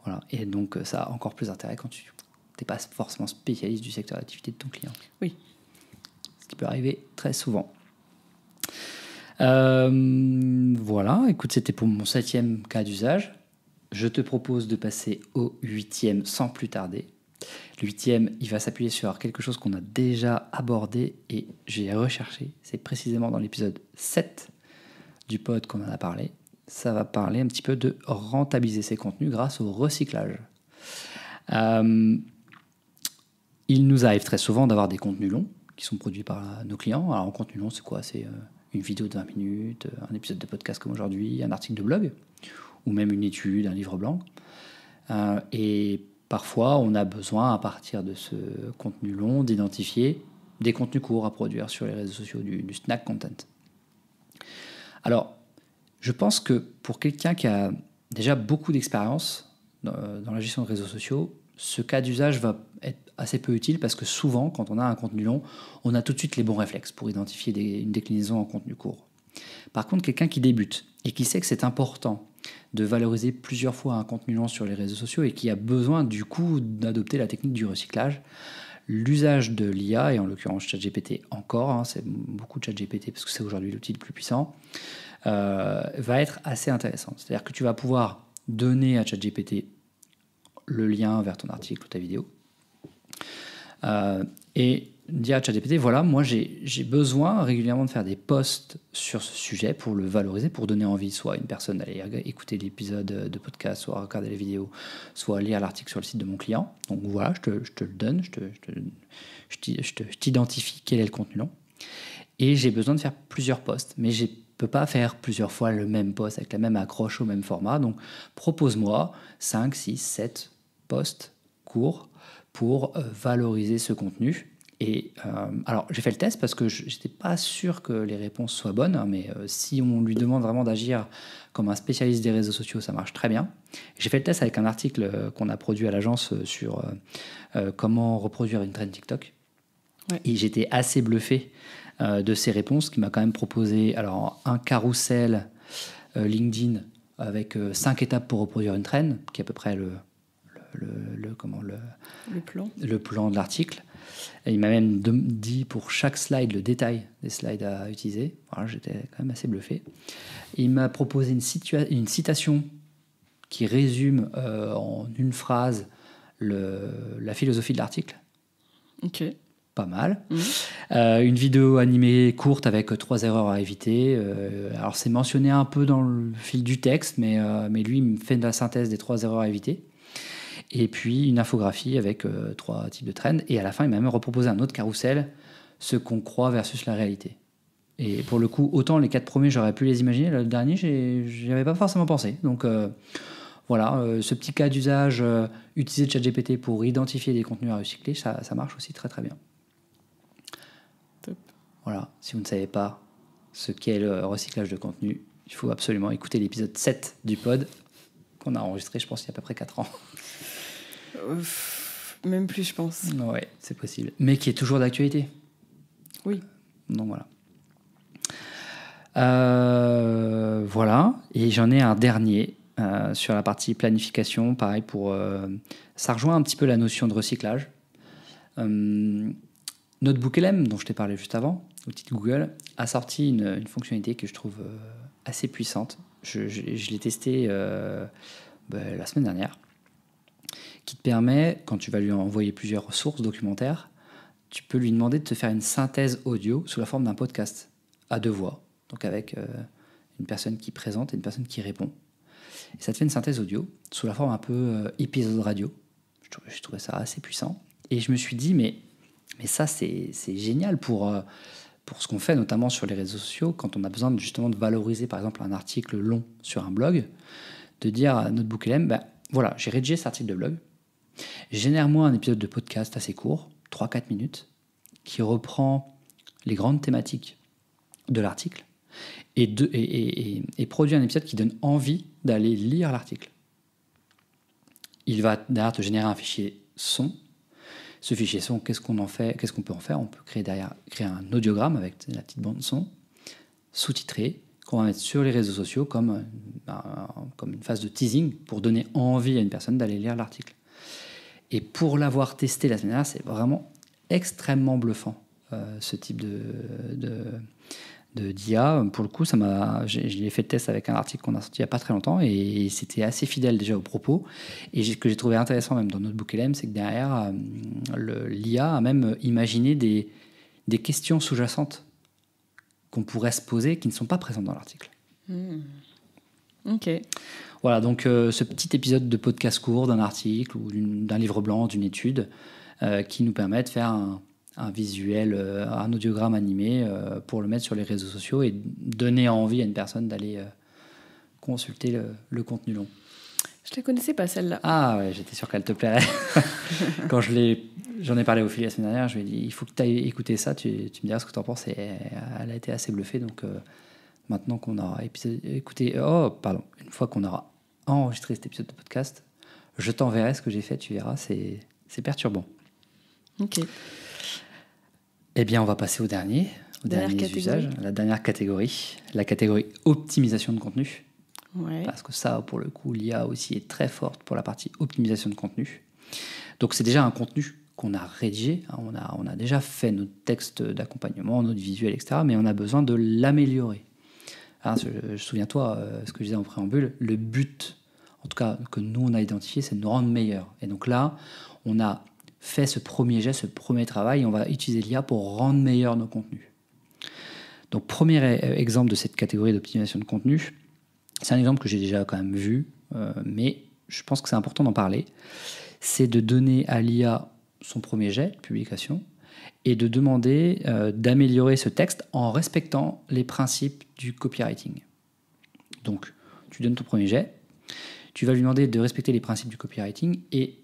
Voilà. Et donc, ça a encore plus d'intérêt quand tu n'es pas forcément spécialiste du secteur d'activité de ton client. Oui. Ce qui peut arriver très souvent. Voilà, écoute, c'était pour mon 7e cas d'usage. Je te propose de passer au 8e sans plus tarder. Le 8e, il va s'appuyer sur quelque chose qu'on a déjà abordé et j'ai recherché. C'est précisément dans l'épisode 7 du pod qu'on en a parlé. Ça va parler un petit peu de rentabiliser ses contenus grâce au recyclage. Il nous arrive très souvent d'avoir des contenus longs qui sont produits par nos clients. Alors, un contenu long, c'est quoi? C'est une vidéo de 20 minutes, un épisode de podcast comme aujourd'hui, un article de blog, ou même une étude, un livre blanc. Et parfois, on a besoin, à partir de ce contenu long, d'identifier des contenus courts à produire sur les réseaux sociaux, du snack content. Alors, je pense que pour quelqu'un qui a déjà beaucoup d'expérience dans la gestion de réseaux sociaux, ce cas d'usage va être assez peu utile parce que souvent, quand on a un contenu long, on a tout de suite les bons réflexes pour identifier une déclinaison en contenu court. Par contre, quelqu'un qui débute et qui sait que c'est important de valoriser plusieurs fois un contenu long sur les réseaux sociaux et qui a besoin du coup d'adopter la technique du recyclage, l'usage de l'IA, et en l'occurrence ChatGPT encore, hein, c'est beaucoup de ChatGPT parce que c'est aujourd'hui l'outil le plus puissant, va être assez intéressant. C'est-à-dire que tu vas pouvoir donner à ChatGPT le lien vers ton article ou ta vidéo et dire à ChatGPT, voilà, moi j'ai besoin régulièrement de faire des posts sur ce sujet pour le valoriser, pour donner envie soit à une personne d'aller écouter l'épisode de podcast, soit regarder les vidéos, soit lire l'article sur le site de mon client. Donc voilà, je te le donne, je t'identifie quel est le contenu long. Et j'ai besoin de faire plusieurs posts, mais je ne peux pas faire plusieurs fois le même post avec la même accroche au même format. Donc propose-moi 5, 6, 7 posts courts pour valoriser ce contenu. Et alors j'ai fait le test parce que je n'étais pas sûr que les réponses soient bonnes, hein, mais si on lui demande vraiment d'agir comme un spécialiste des réseaux sociaux, ça marche très bien. J'ai fait le test avec un article qu'on a produit à l'agence sur comment reproduire une trend TikTok. Ouais. Et j'étais assez bluffé de ces réponses, qui m'a quand même proposé alors, un carrousel LinkedIn avec 5 étapes pour reproduire une trend, qui est à peu près le plan de l'article. Et il m'a même dit pour chaque slide le détail des slides à utiliser. Voilà, j'étais quand même assez bluffé. Et il m'a proposé une citation qui résume en une phrase la philosophie de l'article. Ok. Pas mal. Une vidéo animée courte avec 3 erreurs à éviter. Alors c'est mentionné un peu dans le fil du texte, mais lui il me fait de la synthèse des 3 erreurs à éviter. Et puis une infographie avec 3 types de trends. Et à la fin, il m'a même reproposé un autre carrousel, ce qu'on croit versus la réalité. Et pour le coup, autant les 4 premiers, j'aurais pu les imaginer. Le dernier, j'y avais pas forcément pensé. Donc voilà, ce petit cas d'usage, utiliser ChatGPT pour identifier des contenus à recycler, ça marche aussi très très bien. Top. Voilà, si vous ne savez pas ce qu'est le recyclage de contenu, il faut absolument écouter l'épisode 7 du pod qu'on a enregistré, je pense, il y a à peu près 4 ans. Même plus, je pense. Ouais, c'est possible. Mais qui est toujours d'actualité. Oui. Donc voilà. Voilà. Et j'en ai un dernier sur la partie planification. Pareil, ça rejoint un petit peu la notion de recyclage. NotebookLM, dont je t'ai parlé juste avant, outil de Google, a sorti une fonctionnalité que je trouve assez puissante. Je l'ai testé la semaine dernière, qui te permet, quand tu vas lui envoyer plusieurs ressources documentaires, tu peux lui demander de te faire une synthèse audio sous la forme d'un podcast à 2 voix, donc avec une personne qui présente et une personne qui répond. Et ça te fait une synthèse audio sous la forme un peu épisode radio. Je trouvais ça assez puissant. Et je me suis dit, mais ça, c'est génial pour ce qu'on fait, notamment sur les réseaux sociaux, quand on a besoin justement de valoriser, par exemple, un article long sur un blog, de dire à NotebookLM, voilà, j'ai rédigé cet article de blog, génère-moi un épisode de podcast assez court, 3-4 minutes, qui reprend les grandes thématiques de l'article et produit un épisode qui donne envie d'aller lire l'article. Il va derrière te générer un fichier son. Ce fichier son, qu'est-ce qu'on peut en faire? On peut créer un audiogramme avec la petite bande son, sous-titré, qu'on va mettre sur les réseaux sociaux comme une phase de teasing pour donner envie à une personne d'aller lire l'article. Et pour l'avoir testé la semaine dernière, c'est vraiment extrêmement bluffant, ce type d'IA. Pour le coup, j'ai fait le test avec un article qu'on a sorti il n'y a pas très longtemps et c'était assez fidèle déjà aux propos. Et ce que j'ai trouvé intéressant même dans NotebookLM, c'est que derrière, l'IA a même imaginé des questions sous-jacentes qu'on pourrait se poser qui ne sont pas présentes dans l'article. Ok. Voilà, donc ce petit épisode de podcast court d'un article ou d'un livre blanc, d'une étude, qui nous permet de faire un visuel, un audiogramme animé pour le mettre sur les réseaux sociaux et donner envie à une personne d'aller consulter le contenu long. Je ne la connaissais pas, celle-là. Ah ouais, j'étais sûr qu'elle te plairait. Quand j'en ai parlé au fil la semaine dernière, je lui ai dit, il faut que tu ailles écouter ça, tu me diras ce que tu en penses. Et elle a été assez bluffée. Donc maintenant qu'on aura une fois qu'on aura enregistré cet épisode de podcast, Je t'enverrai ce que j'ai fait, tu verras, c'est perturbant. Ok. Eh bien, on va passer au dernier usage, la dernière catégorie, la catégorie optimisation de contenu. Ouais. Parce que ça, pour le coup, l'IA aussi est très forte pour la partie optimisation de contenu. Donc, c'est déjà un contenu qu'on a rédigé. On a déjà fait notre texte d'accompagnement, notre visuel, etc. Mais on a besoin de l'améliorer. Souviens-toi, ce que je disais en préambule, le but, en tout cas, que nous, on a identifié, c'est de nous rendre meilleurs. Et donc là, on a fait ce premier geste, ce premier travail, et on va utiliser l'IA pour rendre meilleurs nos contenus. Donc, premier exemple de cette catégorie d'optimisation de contenu, c'est un exemple que j'ai déjà quand même vu, mais je pense que c'est important d'en parler. C'est de donner à l'IA son premier jet de publication et de demander d'améliorer ce texte en respectant les principes du copywriting. Donc, tu donnes ton premier jet, tu vas lui demander de respecter les principes du copywriting, et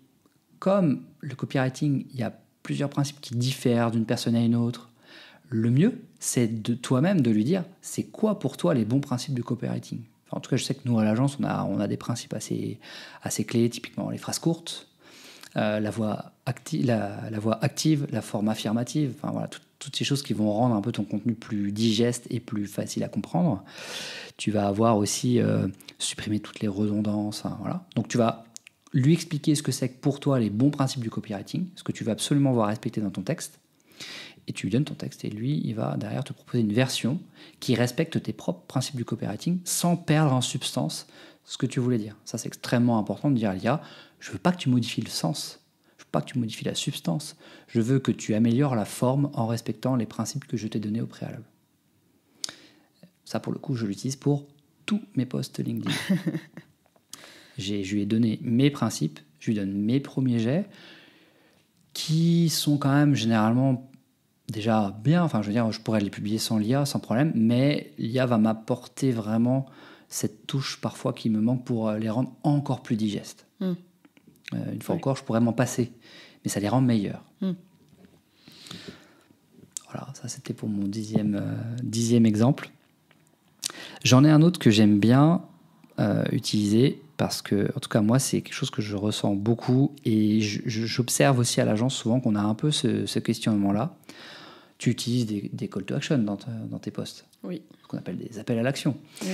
comme le copywriting, il y a plusieurs principes qui diffèrent d'une personne à une autre, le mieux, c'est de toi-même de lui dire, c'est quoi pour toi les bons principes du copywriting. Enfin, en tout cas, je sais que nous, à l'agence, on a des principes assez clés, typiquement les phrases courtes, la voix active, la forme affirmative, enfin, voilà, toutes ces choses qui vont rendre un peu ton contenu plus digeste et plus facile à comprendre. Tu vas avoir aussi supprimer toutes les redondances. Hein, voilà. Donc tu vas lui expliquer ce que c'est que pour toi les bons principes du copywriting, ce que tu vas absolument voir respecter dans ton texte. Et tu lui donnes ton texte et lui, il va derrière te proposer une version qui respecte tes propres principes du copywriting sans perdre en substance ce que tu voulais dire. Ça, c'est extrêmement important de dire à l'IA, je ne veux pas que tu modifies le sens, je ne veux pas que tu modifies la substance, je veux que tu améliores la forme en respectant les principes que je t'ai donnés au préalable. Ça, pour le coup, je l'utilise pour tous mes posts LinkedIn. Je lui ai donné mes principes, je lui donne mes premiers jets, qui sont quand même généralement déjà bien. Enfin, je veux dire, je pourrais les publier sans l'IA, sans problème, mais l'IA va m'apporter vraiment cette touche parfois qui me manque pour les rendre encore plus digestes. Une fois encore, je pourrais m'en passer, mais ça les rend meilleurs. Voilà, ça c'était pour mon dixième exemple. J'en ai un autre que j'aime bien utiliser parce que, en tout cas, moi, c'est quelque chose que je ressens beaucoup et j'observe aussi à l'agence souvent qu'on a un peu ce questionnement-là. Tu utilises des call to action dans tes posts. Oui. Ce qu'on appelle des appels à l'action. Oui.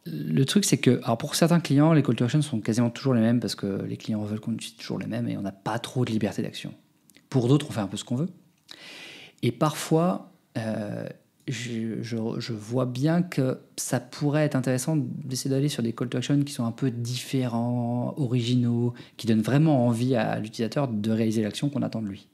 Le truc, c'est que alors pour certains clients, les call to action sont quasiment toujours les mêmes parce que les clients veulent qu'on utilise toujours les mêmes et on n'a pas trop de liberté d'action. Pour d'autres, on fait un peu ce qu'on veut. Et parfois, je vois bien que ça pourrait être intéressant d'essayer d'aller sur des call to action qui sont un peu différents, originaux, qui donnent vraiment envie à l'utilisateur de réaliser l'action qu'on attend de lui.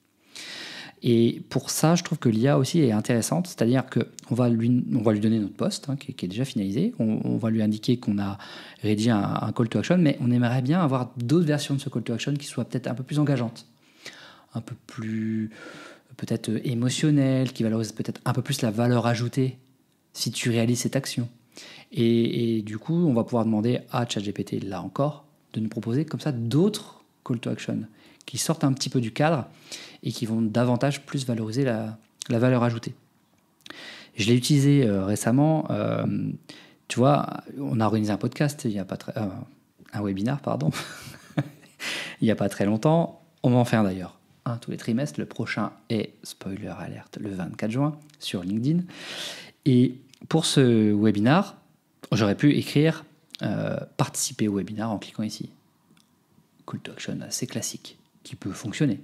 Et pour ça, je trouve que l'IA aussi est intéressante, c'est-à-dire qu'on va lui donner notre post, hein, qui est déjà finalisé, on va lui indiquer qu'on a rédigé un call to action, mais on aimerait bien avoir d'autres versions de ce call to action qui soient peut-être un peu plus engageantes, un peu plus peut-être émotionnelles, qui valorisent peut-être un peu plus la valeur ajoutée si tu réalises cette action. Et du coup, on va pouvoir demander à ChatGPT, là encore, de nous proposer comme ça d'autres call to action qui sortent un petit peu du cadre et qui vont davantage plus valoriser la valeur ajoutée. Je l'ai utilisé récemment. Tu vois, on a organisé un podcast, il y a pas un webinaire, pardon, il n'y a pas très longtemps. On va en faire d'ailleurs un tous les trimestres. Le prochain est, spoiler alerte, le 24 juin sur LinkedIn. Et pour ce webinaire, j'aurais pu écrire participer au webinaire en cliquant ici. Call to action assez classique qui peut fonctionner.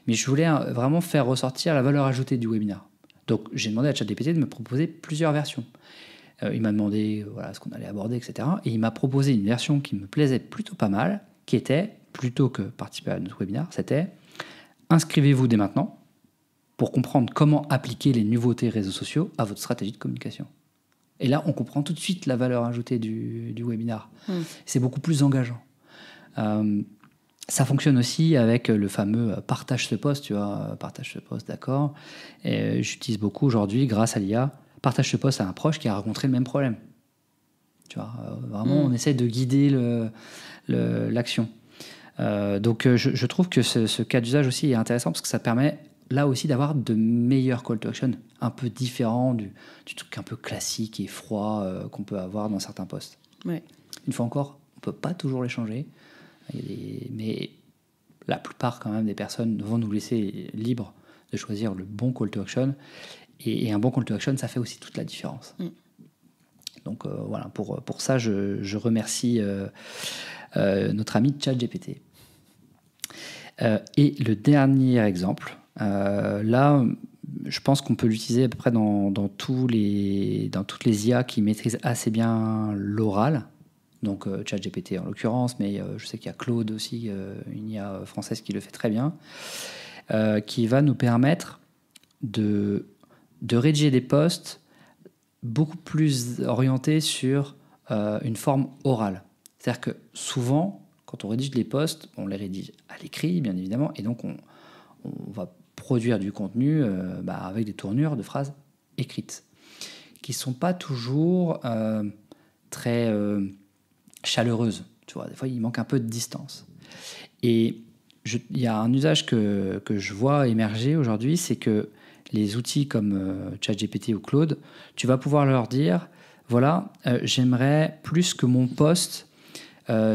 Mais je voulais vraiment faire ressortir la valeur ajoutée du webinaire. Donc j'ai demandé à ChatGPT de me proposer plusieurs versions. Il m'a demandé ce qu'on allait aborder, etc. Et il m'a proposé une version qui me plaisait plutôt pas mal, qui était, plutôt que participer à notre webinaire, c'était « Inscrivez-vous dès maintenant pour comprendre comment appliquer les nouveautés réseaux sociaux à votre stratégie de communication ». Et là, on comprend tout de suite la valeur ajoutée du webinaire. C'est beaucoup plus engageant. Ça fonctionne aussi avec le fameux partage ce post, tu vois, partage ce post, d'accord. Et j'utilise beaucoup aujourd'hui, grâce à l'IA, partage ce post à un proche qui a rencontré le même problème. Tu vois, vraiment, on essaie de guider l'action. Donc, je trouve que ce cas d'usage aussi est intéressant parce que ça permet là aussi d'avoir de meilleurs call to action, un peu différents du truc un peu classique et froid qu'on peut avoir dans certains posts. Ouais. Une fois encore, on ne peut pas toujours les changer. Mais la plupart quand même des personnes vont nous laisser libres de choisir le bon call to action. Et un bon call to action, ça fait aussi toute la différence. Donc voilà, pour ça, je remercie notre ami ChatGPT. Et le dernier exemple, là, je pense qu'on peut l'utiliser à peu près dans toutes les IA qui maîtrisent assez bien l'oral. Donc ChatGPT en l'occurrence, mais je sais qu'il y a Claude aussi, une IA française qui le fait très bien, qui va nous permettre de rédiger des posts beaucoup plus orientés sur une forme orale. C'est-à-dire que souvent, quand on rédige les posts, on les rédige à l'écrit, bien évidemment, et donc on va produire du contenu avec des tournures de phrases écrites, qui ne sont pas toujours très chaleureuses. Tu vois, des fois, il manque un peu de distance. Et il y a un usage que je vois émerger aujourd'hui, c'est que les outils comme ChatGPT ou Claude, tu vas pouvoir leur dire, voilà, j'aimerais plus que mon post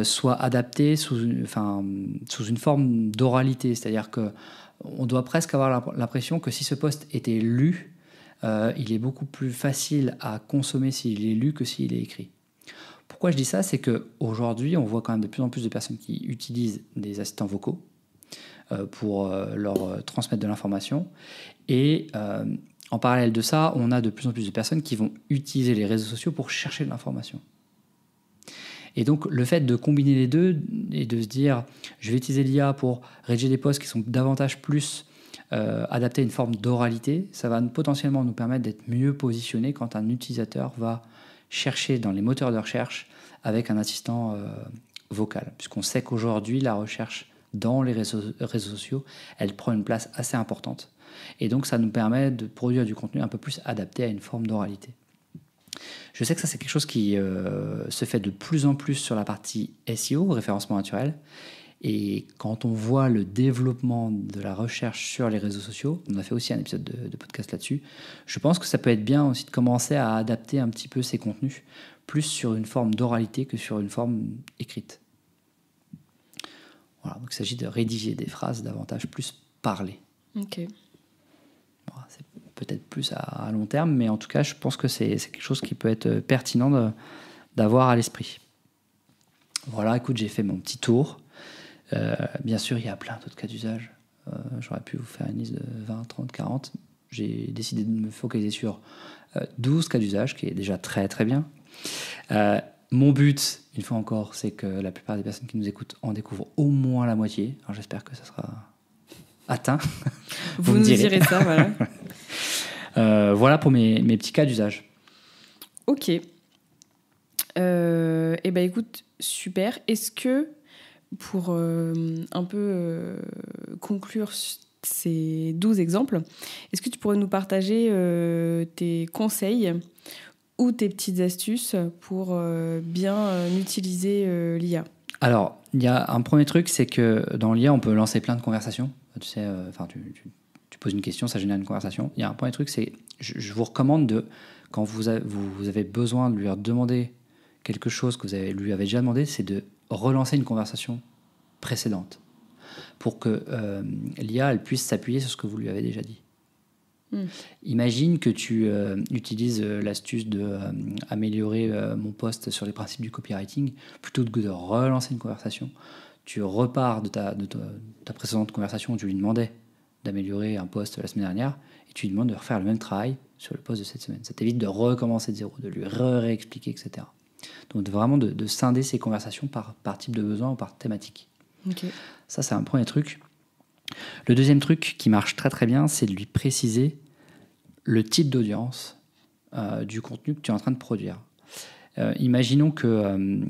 soit adapté sous une forme d'oralité. C'est-à-dire qu'on doit presque avoir l'impression que si ce post était lu, il est beaucoup plus facile à consommer s'il est lu que s'il est écrit. Pourquoi je dis ça? C'est qu'aujourd'hui, on voit quand même de plus en plus de personnes qui utilisent des assistants vocaux pour leur transmettre de l'information. Et en parallèle de ça, on a de plus en plus de personnes qui vont utiliser les réseaux sociaux pour chercher de l'information. Et donc, le fait de combiner les deux et de se dire, je vais utiliser l'IA pour rédiger des posts qui sont davantage plus adaptés à une forme d'oralité, ça va potentiellement nous permettre d'être mieux positionnés quand un utilisateur va chercher dans les moteurs de recherche avec un assistant vocal. Puisqu'on sait qu'aujourd'hui, la recherche dans les réseaux sociaux, elle prend une place assez importante. Et donc, ça nous permet de produire du contenu un peu plus adapté à une forme d'oralité. Je sais que ça, c'est quelque chose qui se fait de plus en plus sur la partie SEO, référencement naturel. Et quand on voit le développement de la recherche sur les réseaux sociaux, on a fait aussi un épisode de podcast là-dessus, je pense que ça peut être bien aussi de commencer à adapter un petit peu ces contenus, plus sur une forme d'oralité que sur une forme écrite. Voilà, donc il s'agit de rédiger des phrases davantage plus parlées. Ok. Voilà, c'est peut-être plus à long terme, mais en tout cas, je pense que c'est quelque chose qui peut être pertinent d'avoir à l'esprit. Voilà, écoute, j'ai fait mon petit tour. Bien sûr, il y a plein d'autres cas d'usage. J'aurais pu vous faire une liste de 20, 30, 40. J'ai décidé de me focaliser sur 12 cas d'usage, qui est déjà très très bien. Mon but, une fois encore, c'est que la plupart des personnes qui nous écoutent en découvrent au moins la moitié. Alors j'espère que ça sera atteint. Vous nous direz ça, voilà. Voilà pour mes petits cas d'usage. Ok. Eh ben écoute, super. Est-ce que, pour un peu conclure ces 12 exemples, est-ce que tu pourrais nous partager tes conseils ou tes petites astuces pour bien utiliser l'IA? Alors, il y a un premier truc, c'est que dans l'IA, on peut lancer plein de conversations. Tu sais, tu poses une question, ça génère une conversation. Il y a un premier truc, c'est je vous recommande quand vous avez besoin de lui demander quelque chose que lui avez déjà demandé, c'est de relancer une conversation précédente pour que l'IA elle puisse s'appuyer sur ce que vous lui avez déjà dit. Imagine que tu utilises l'astuce de améliorer mon post sur les principes du copywriting. Plutôt que de relancer une conversation, tu repars de ta précédente conversation où tu lui demandais d'améliorer un post la semaine dernière et tu lui demandes de refaire le même travail sur le post de cette semaine. Ça t'évite de recommencer de zéro, de lui réexpliquer, etc. Donc vraiment de scinder ces conversations par type de besoin ou par thématique. Okay. Ça, c'est un premier truc. Le deuxième truc qui marche très très bien, c'est de lui préciser le type d'audience du contenu que tu es en train de produire. Imaginons que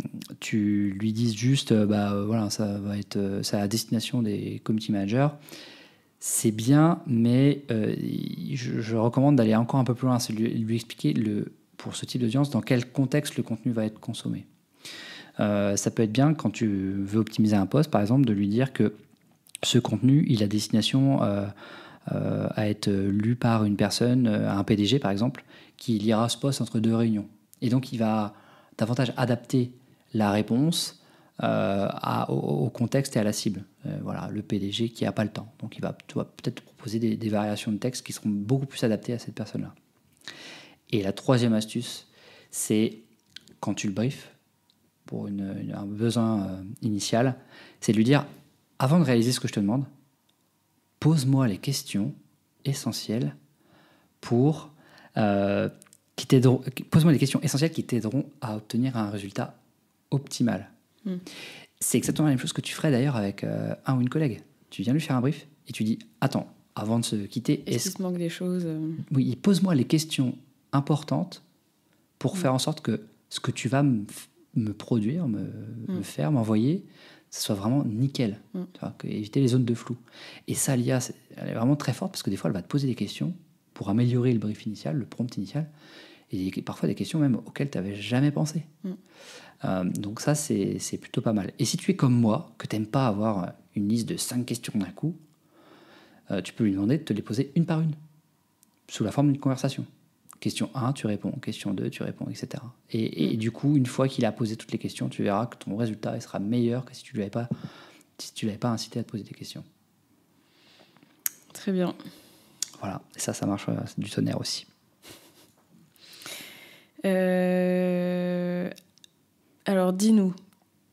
tu lui dises juste voilà, ça va être c'est à la destination des community managers. C'est bien, mais je recommande d'aller encore un peu plus loin, c'est de lui expliquer pour ce type d'audience dans quel contexte le contenu va être consommé. Ça peut être bien quand tu veux optimiser un post, par exemple, de lui dire que ce contenu, il a destination à être lu par une personne, un PDG par exemple, qui lira ce post entre deux réunions. Et donc il va davantage adapter la réponse au contexte et à la cible. Voilà, le PDG qui n'a pas le temps. Donc, tu vas peut-être te proposer des variations de texte qui seront beaucoup plus adaptées à cette personne-là. Et la troisième astuce, c'est quand tu le briefes pour un besoin initial, c'est de lui dire, avant de réaliser ce que je te demande, pose-moi les questions essentielles pose-moi les questions essentielles qui t'aideront à obtenir un résultat optimal. C'est exactement la même chose que tu ferais d'ailleurs avec un ou une collègue. Tu viens lui faire un brief et tu dis, attends, avant de se quitter, est-ce qu'il se manque des choses Oui, pose-moi les questions importantes pour faire en sorte que ce que tu vas me produire, me faire, m'envoyer, ça soit vraiment nickel. Tu vois, éviter les zones de flou. Et ça, l'IA, elle est vraiment très forte parce que des fois, elle va te poser des questions pour améliorer le brief initial, le prompt initial, et parfois des questions même auxquelles tu n'avais jamais pensé. Donc ça, c'est plutôt pas mal. Et si tu es comme moi, que tu n'aimes pas avoir une liste de 5 questions d'un coup, tu peux lui demander de te les poser une par une, sous la forme d'une conversation. Question 1, tu réponds. Question 2, tu réponds, etc. Et du coup, une fois qu'il a posé toutes les questions, tu verras que ton résultat il sera meilleur que si tu ne l'avais pas incité à te poser des questions. Très bien. Voilà, et ça marche, c'est du tonnerre aussi. Alors, dis-nous,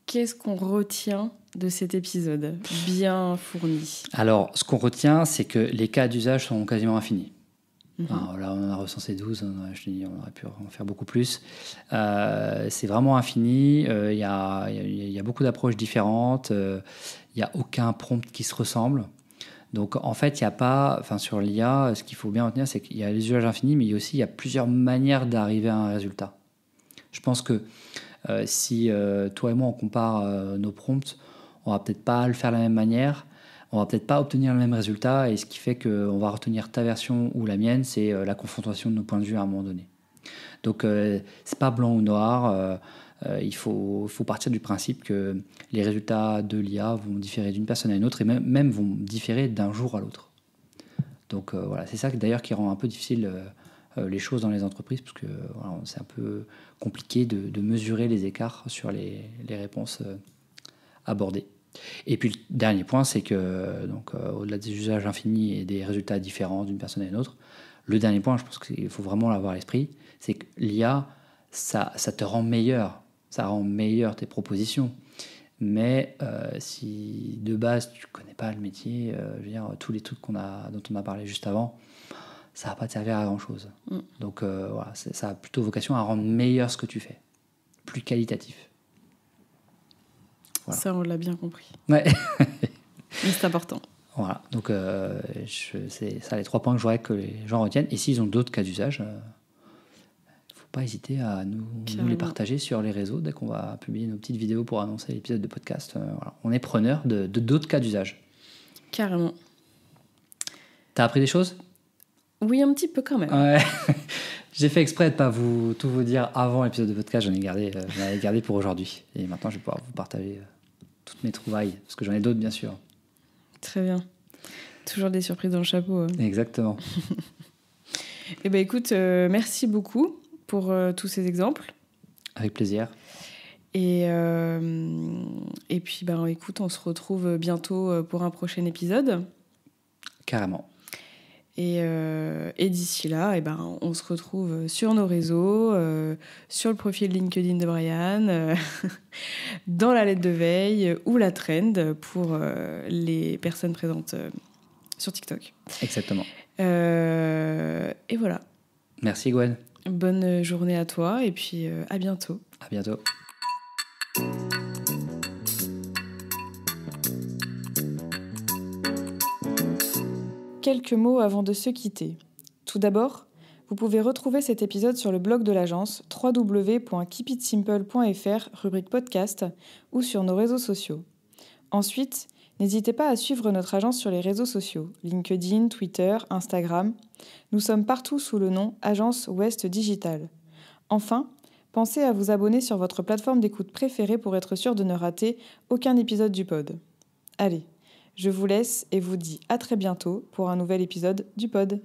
qu'est-ce qu'on retient de cet épisode bien fourni? Alors, ce qu'on retient, c'est que les cas d'usage sont quasiment infinis. Enfin, là, on en a recensé 12, je te dis, on aurait pu en faire beaucoup plus. C'est vraiment infini, il y a beaucoup d'approches différentes, il n'y a aucun prompt qui se ressemble. Donc en fait, il n'y a pas, sur l'IA, ce qu'il faut bien retenir, c'est qu'il y a les usages infinis, mais il y a plusieurs manières d'arriver à un résultat. Je pense que si toi et moi, on compare nos prompts, on va peut-être pas le faire de la même manière, on va peut-être pas obtenir le même résultat, et ce qui fait qu'on va retenir ta version ou la mienne, c'est la confrontation de nos points de vue à un moment donné. Donc c'est pas blanc ou noir, il faut partir du principe que les résultats de l'IA vont différer d'une personne à une autre, et même vont différer d'un jour à l'autre. Donc voilà, c'est ça d'ailleurs qui rend un peu difficile les choses dans les entreprises, parce que voilà, c'est un peu compliqué de mesurer les écarts sur les réponses abordées. Et puis le dernier point, c'est que au-delà des usages infinis et des résultats différents d'une personne à une autre, le dernier point, je pense qu'il faut vraiment l'avoir à l'esprit, c'est que l'IA, ça te rend meilleur, ça rend meilleur tes propositions. Mais si de base tu connais pas le métier, je veux dire, tous les trucs dont on a parlé juste avant, ça va pas te servir à grand chose. Donc voilà, ça a plutôt vocation à rendre meilleur ce que tu fais, plus qualitatif. Voilà. Ça, on l'a bien compris. Ouais. Mais c'est important. Voilà, donc c'est ça les 3 points que je voudrais que les gens retiennent. Et s'ils ont d'autres cas d'usage, il ne faut pas hésiter à nous les partager sur les réseaux dès qu'on va publier nos petites vidéos pour annoncer l'épisode de podcast. Voilà. On est preneur de d'autres cas d'usage. Carrément. T'as appris des choses ? Oui, un petit peu quand même. Ouais. J'ai fait exprès de ne pas tout vous dire avant l'épisode de podcast, j'en ai gardé pour aujourd'hui. Et maintenant, je vais pouvoir vous partager toutes mes trouvailles, parce que j'en ai d'autres, bien sûr. Très bien. Toujours des surprises dans le chapeau. Exactement. Eh bien, écoute, merci beaucoup pour tous ces exemples. Avec plaisir. Et puis, écoute, on se retrouve bientôt pour un prochain épisode. Carrément. Et d'ici là, on se retrouve sur nos réseaux, sur le profil LinkedIn de Brian, dans la lettre de veille ou la trend pour les personnes présentes sur TikTok. Exactement. Et voilà. Merci Gwen. Bonne journée à toi et puis à bientôt. À bientôt. Quelques mots avant de se quitter. Tout d'abord, vous pouvez retrouver cet épisode sur le blog de l'agence www.keepitsimple.fr, rubrique podcast, ou sur nos réseaux sociaux. Ensuite, n'hésitez pas à suivre notre agence sur les réseaux sociaux, LinkedIn, Twitter, Instagram. Nous sommes partout sous le nom Agence Ouest Digital. Enfin, pensez à vous abonner sur votre plateforme d'écoute préférée pour être sûr de ne rater aucun épisode du pod. Allez, je vous laisse et vous dis à très bientôt pour un nouvel épisode du pod.